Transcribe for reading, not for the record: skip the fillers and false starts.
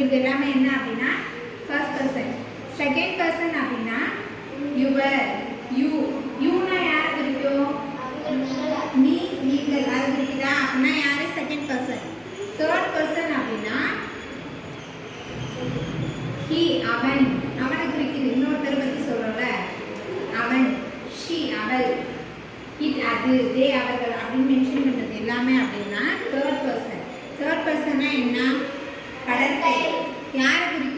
இது எல்லாமே என்ன அப்படின்னா ஃபர்ஸ்ட் பர்சன். செகண்ட் பர்சன் அப்படின்னா யுவர், யூ. யூனா யாரை குறிக்கும்? நீ, நீங்கள், அது குறிக்குதா? அப்படின்னா யாரு? Second person. தேர்ட் பர்சன் அப்படின்னா ஹி, அவன், அவனை குறிக்குது. இன்னொருத்தரை பற்றி சொல்கிறோம்ல, அவன், ஷி, அவள், இட், அது, தே, அவர்கள் அப்படின்னு மென்ஷன் பண்ணுறது எல்லாமே அப்படின்னா தேர்ட் பர்சன். தேர்ட் பர்சன்னா என்ன? கடற்கரை. யாரை குறிக்கும்?